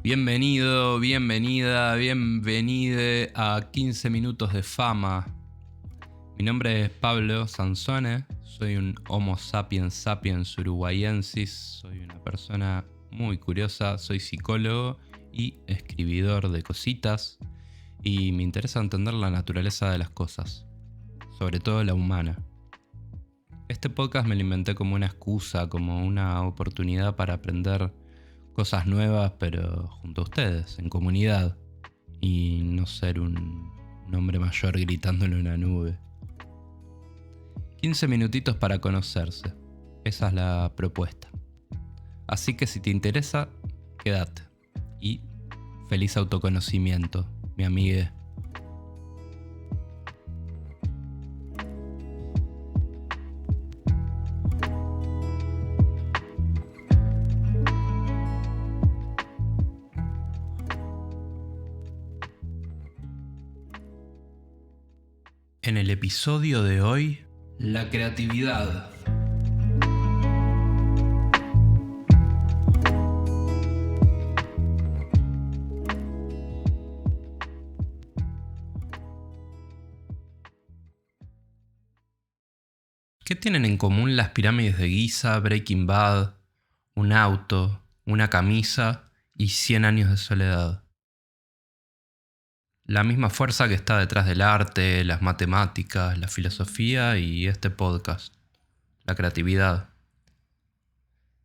Bienvenido, bienvenida, bienvenide a 15 minutos de fama. Mi nombre es Pablo Sansone, soy un Homo sapiens sapiens uruguayensis, soy una persona muy curiosa, soy psicólogo y escribidor de cositas y me interesa entender la naturaleza de las cosas, sobre todo la humana. Este podcast me lo inventé como una excusa, como una oportunidad para aprender cosas nuevas, pero junto a ustedes, en comunidad, y no ser un hombre mayor gritando en una nube. 15 minutitos para conocerse, esa es la propuesta. Así que si te interesa, quédate. Y feliz autoconocimiento, mi amigue. En el episodio de hoy, la creatividad. ¿Qué tienen en común las pirámides de Giza, Breaking Bad, un auto, una camisa y 100 años de soledad? La misma fuerza que está detrás del arte, las matemáticas, la filosofía y este podcast, la creatividad.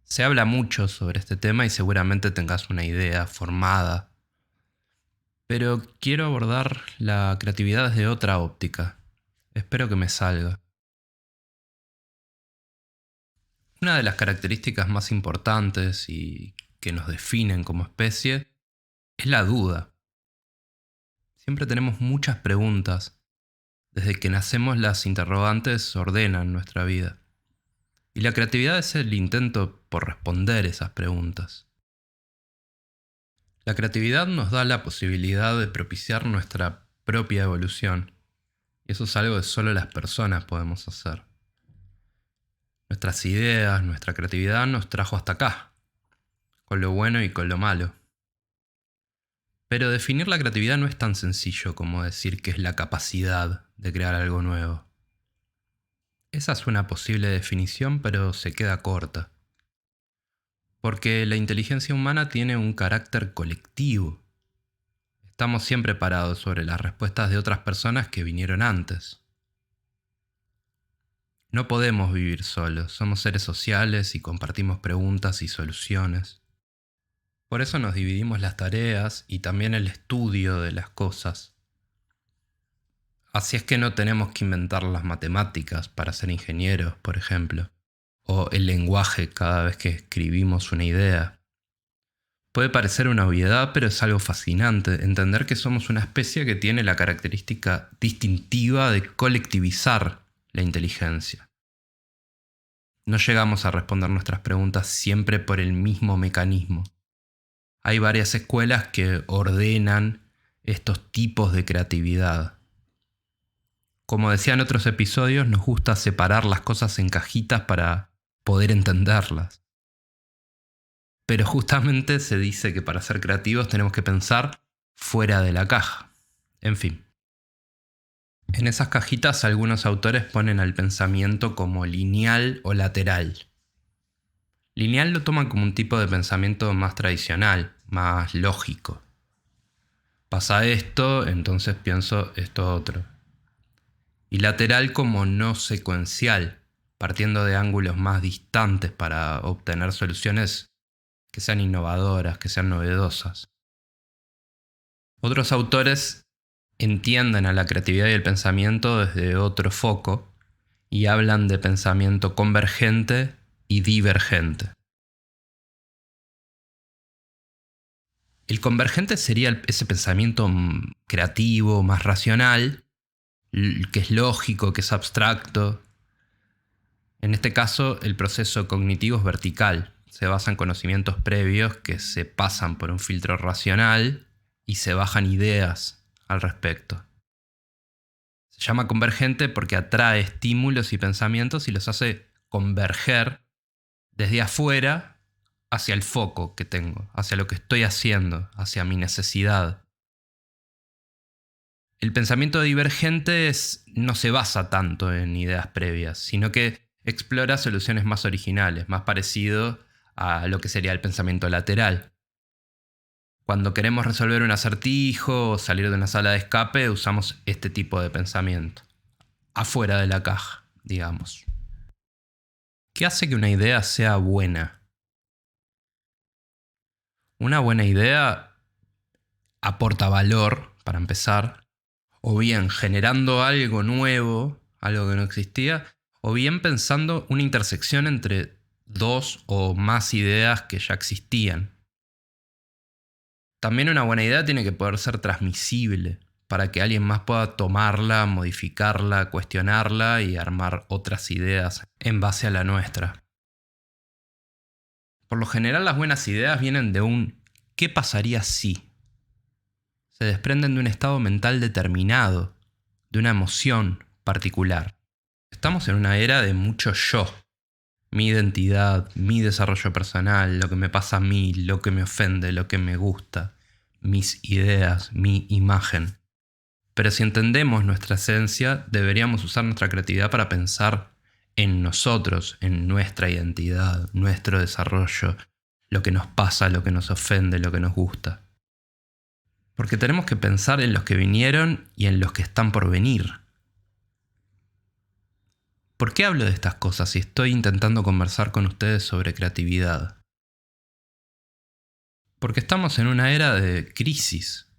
Se habla mucho sobre este tema y seguramente tengas una idea formada, pero quiero abordar la creatividad desde otra óptica. Espero que me salga. Una de las características más importantes y que nos definen como especie es la duda. Siempre tenemos muchas preguntas. Desde que nacemos las interrogantes ordenan nuestra vida. Y la creatividad es el intento por responder esas preguntas. La creatividad nos da la posibilidad de propiciar nuestra propia evolución. Y eso es algo que solo las personas podemos hacer. Nuestras ideas, nuestra creatividad nos trajo hasta acá, con lo bueno y con lo malo. Pero definir la creatividad no es tan sencillo como decir que es la capacidad de crear algo nuevo. Esa es una posible definición, pero se queda corta. Porque la inteligencia humana tiene un carácter colectivo. Estamos siempre parados sobre las respuestas de otras personas que vinieron antes. No podemos vivir solos, somos seres sociales y compartimos preguntas y soluciones. Por eso nos dividimos las tareas y también el estudio de las cosas. Así es que no tenemos que inventar las matemáticas para ser ingenieros, por ejemplo, o el lenguaje cada vez que escribimos una idea. Puede parecer una obviedad, pero es algo fascinante entender que somos una especie que tiene la característica distintiva de colectivizar la inteligencia. No llegamos a responder nuestras preguntas siempre por el mismo mecanismo. Hay varias escuelas que ordenan estos tipos de creatividad. Como decía en otros episodios, nos gusta separar las cosas en cajitas para poder entenderlas. Pero justamente se dice que para ser creativos tenemos que pensar fuera de la caja. En fin. En esas cajitas algunos autores ponen al pensamiento como lineal o lateral. Lineal lo toman como un tipo de pensamiento más tradicional, más lógico. Pasa esto, entonces pienso esto otro. Y lateral como no secuencial, partiendo de ángulos más distantes para obtener soluciones que sean innovadoras, que sean novedosas. Otros autores entienden a la creatividad y el pensamiento desde otro foco y hablan de pensamiento convergente y divergente. El convergente sería ese pensamiento creativo, más racional, que es lógico, que es abstracto. En este caso, el proceso cognitivo es vertical. Se basa en conocimientos previos que se pasan por un filtro racional y se bajan ideas al respecto. Se llama convergente porque atrae estímulos y pensamientos y los hace converger desde afuera hacia el foco que tengo, hacia lo que estoy haciendo, hacia mi necesidad. El pensamiento divergente no se basa tanto en ideas previas, sino que explora soluciones más originales, más parecido a lo que sería el pensamiento lateral. Cuando queremos resolver un acertijo o salir de una sala de escape, usamos este tipo de pensamiento, afuera de la caja, digamos. ¿Qué hace que una idea sea buena? Una buena idea aporta valor, para empezar, o bien generando algo nuevo, algo que no existía, o bien pensando una intersección entre dos o más ideas que ya existían. También una buena idea tiene que poder ser transmisible, para que alguien más pueda tomarla, modificarla, cuestionarla y armar otras ideas en base a la nuestra. Por lo general, las buenas ideas vienen de un ¿qué pasaría si? Se desprenden de un estado mental determinado, de una emoción particular. Estamos en una era de mucho yo. Mi identidad, mi desarrollo personal, lo que me pasa a mí, lo que me ofende, lo que me gusta, mis ideas, mi imagen. Pero si entendemos nuestra esencia, deberíamos usar nuestra creatividad para pensar en nosotros, en nuestra identidad, nuestro desarrollo, lo que nos pasa, lo que nos ofende, lo que nos gusta. Porque tenemos que pensar en los que vinieron y en los que están por venir. ¿Por qué hablo de estas cosas si estoy intentando conversar con ustedes sobre creatividad? Porque estamos en una era de crisis.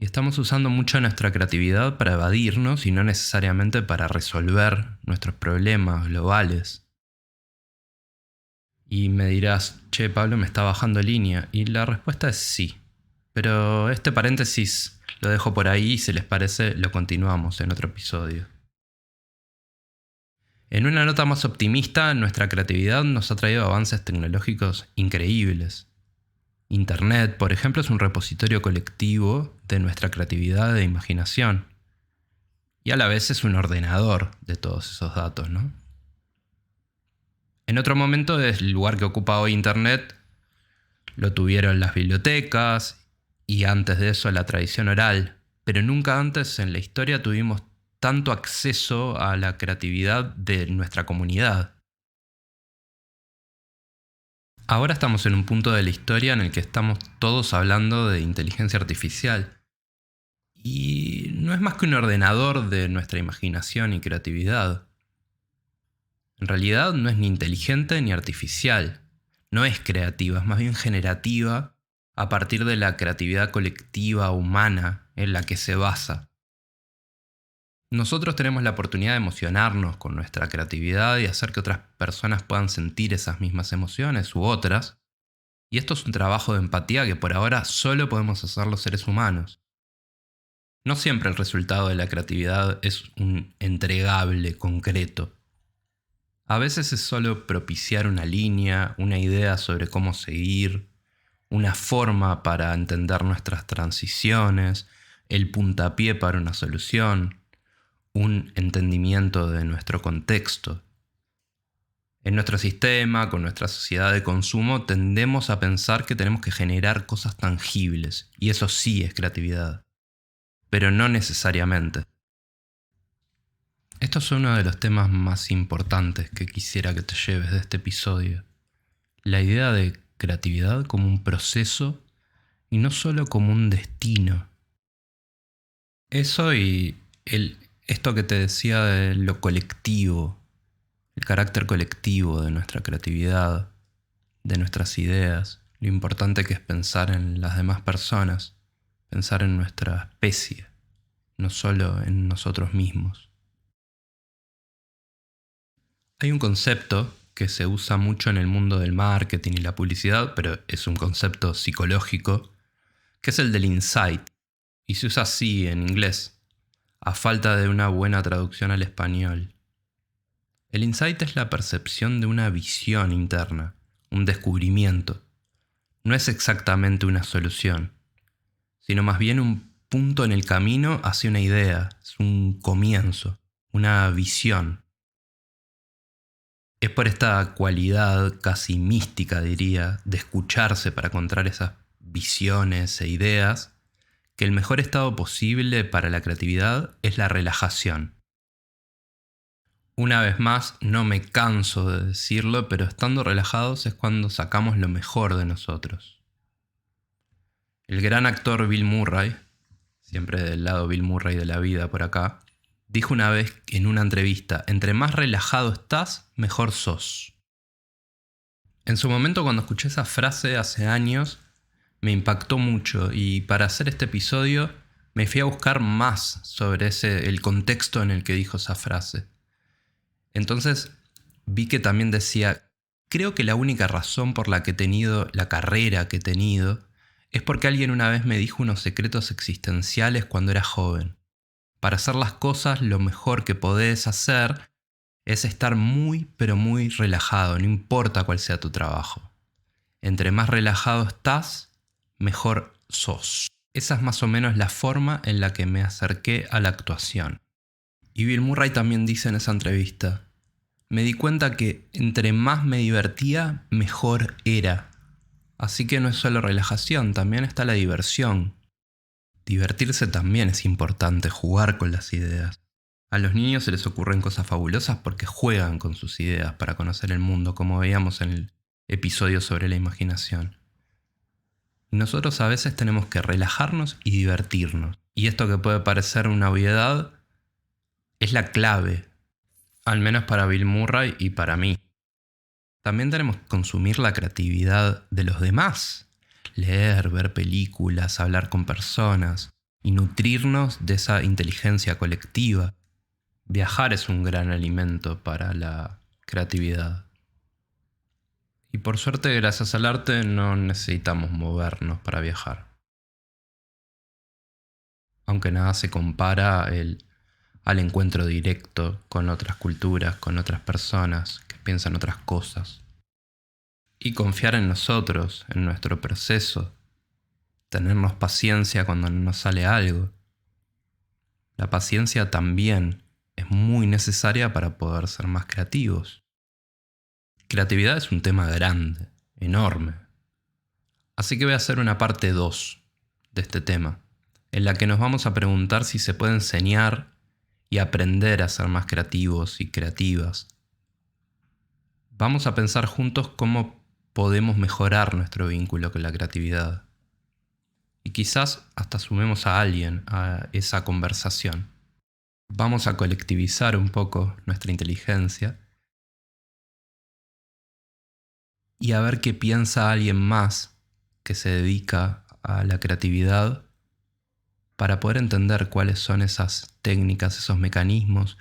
Y estamos usando mucho nuestra creatividad para evadirnos y no necesariamente para resolver nuestros problemas globales. Y me dirás, che, Pablo, me está bajando línea. Y la respuesta es sí. Pero este paréntesis lo dejo por ahí y si les parece lo continuamos en otro episodio. En una nota más optimista, nuestra creatividad nos ha traído avances tecnológicos increíbles. Internet, por ejemplo, es un repositorio colectivo de nuestra creatividad e imaginación. Y a la vez es un ordenador de todos esos datos, ¿no? En otro momento, el lugar que ocupa hoy Internet lo tuvieron las bibliotecas y antes de eso la tradición oral, pero nunca antes en la historia tuvimos tanto acceso a la creatividad de nuestra comunidad. Ahora estamos en un punto de la historia en el que estamos todos hablando de inteligencia artificial. Y no es más que un ordenador de nuestra imaginación y creatividad. En realidad no es ni inteligente ni artificial. No es creativa, es más bien generativa a partir de la creatividad colectiva humana en la que se basa. Nosotros tenemos la oportunidad de emocionarnos con nuestra creatividad y hacer que otras personas puedan sentir esas mismas emociones u otras. Y esto es un trabajo de empatía que por ahora solo podemos hacer los seres humanos. No siempre el resultado de la creatividad es un entregable concreto. A veces es solo propiciar una línea, una idea sobre cómo seguir, una forma para entender nuestras transiciones, el puntapié para una solución, un entendimiento de nuestro contexto. En nuestro sistema, con nuestra sociedad de consumo, tendemos a pensar que tenemos que generar cosas tangibles, y eso sí es creatividad, pero no necesariamente. Esto es uno de los temas más importantes que quisiera que te lleves de este episodio. La idea de creatividad como un proceso y no solo como un destino. Eso y esto que te decía de lo colectivo, el carácter colectivo de nuestra creatividad, de nuestras ideas, lo importante que es pensar en las demás personas, pensar en nuestra especie, no solo en nosotros mismos. Hay un concepto que se usa mucho en el mundo del marketing y la publicidad, pero es un concepto psicológico, que es el del insight, y se usa así en inglés, a falta de una buena traducción al español. El insight es la percepción de una visión interna, un descubrimiento. No es exactamente una solución, sino más bien un punto en el camino hacia una idea, es un comienzo, una visión. Es por esta cualidad casi mística, diría, de escucharse para encontrar esas visiones e ideas, que el mejor estado posible para la creatividad es la relajación. Una vez más, no me canso de decirlo, pero estando relajados es cuando sacamos lo mejor de nosotros. El gran actor Bill Murray, siempre del lado Bill Murray de la vida por acá, dijo una vez en una entrevista: entre más relajado estás, mejor sos. En su momento, cuando escuché esa frase hace años, me impactó mucho, y para hacer este episodio me fui a buscar más sobre el contexto en el que dijo esa frase. Entonces vi que también decía: creo que la única razón por la que he tenido la carrera que he tenido es porque alguien una vez me dijo unos secretos existenciales cuando era joven. Para hacer las cosas, lo mejor que podés hacer es estar muy, pero muy relajado, no importa cuál sea tu trabajo. Entre más relajado estás, mejor sos. Esa es más o menos la forma en la que me acerqué a la actuación. Y Bill Murray también dice en esa entrevista: me di cuenta que entre más me divertía, mejor era. Así que no es solo relajación, también está la diversión. Divertirse también es importante, jugar con las ideas. A los niños se les ocurren cosas fabulosas porque juegan con sus ideas para conocer el mundo, como veíamos en el episodio sobre la imaginación. Y nosotros a veces tenemos que relajarnos y divertirnos. Y esto que puede parecer una obviedad es la clave, al menos para Bill Murray y para mí. También tenemos que consumir la creatividad de los demás. Leer, ver películas, hablar con personas y nutrirnos de esa inteligencia colectiva. Viajar es un gran alimento para la creatividad. Y por suerte, gracias al arte, no necesitamos movernos para viajar. Aunque nada se compara al encuentro directo con otras culturas, con otras personas que piensan otras cosas. Y confiar en nosotros, en nuestro proceso. Tenernos paciencia cuando no nos sale algo. La paciencia también es muy necesaria para poder ser más creativos. Creatividad es un tema grande, enorme. Así que voy a hacer una parte 2 de este tema, en la que nos vamos a preguntar si se puede enseñar y aprender a ser más creativos y creativas. Vamos a pensar juntos cómo podemos mejorar nuestro vínculo con la creatividad. Y quizás hasta sumemos a alguien a esa conversación. Vamos a colectivizar un poco nuestra inteligencia y a ver qué piensa alguien más que se dedica a la creatividad para poder entender cuáles son esas técnicas, esos mecanismos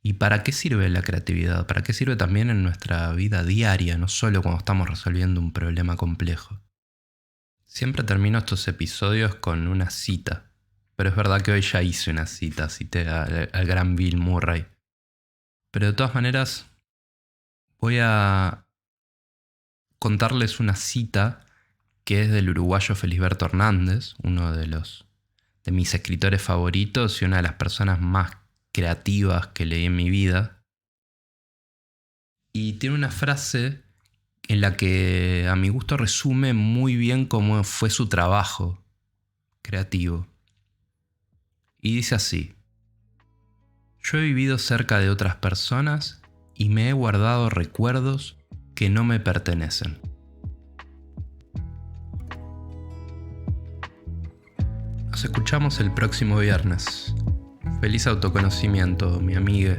y para qué sirve la creatividad, para qué sirve también en nuestra vida diaria, no solo cuando estamos resolviendo un problema complejo. Siempre termino estos episodios con una cita, pero es verdad que hoy ya hice una cita, cité al gran Bill Murray. Pero de todas maneras, voy a contarles una cita que es del uruguayo Felisberto Hernández, uno de mis escritores favoritos y una de las personas más creativas que leí en mi vida. Y tiene una frase en la que a mi gusto resume muy bien cómo fue su trabajo creativo. Y dice así: yo he vivido cerca de otras personas y me he guardado recuerdos que no me pertenecen. Nos escuchamos el próximo viernes. Feliz autoconocimiento, mi amiga.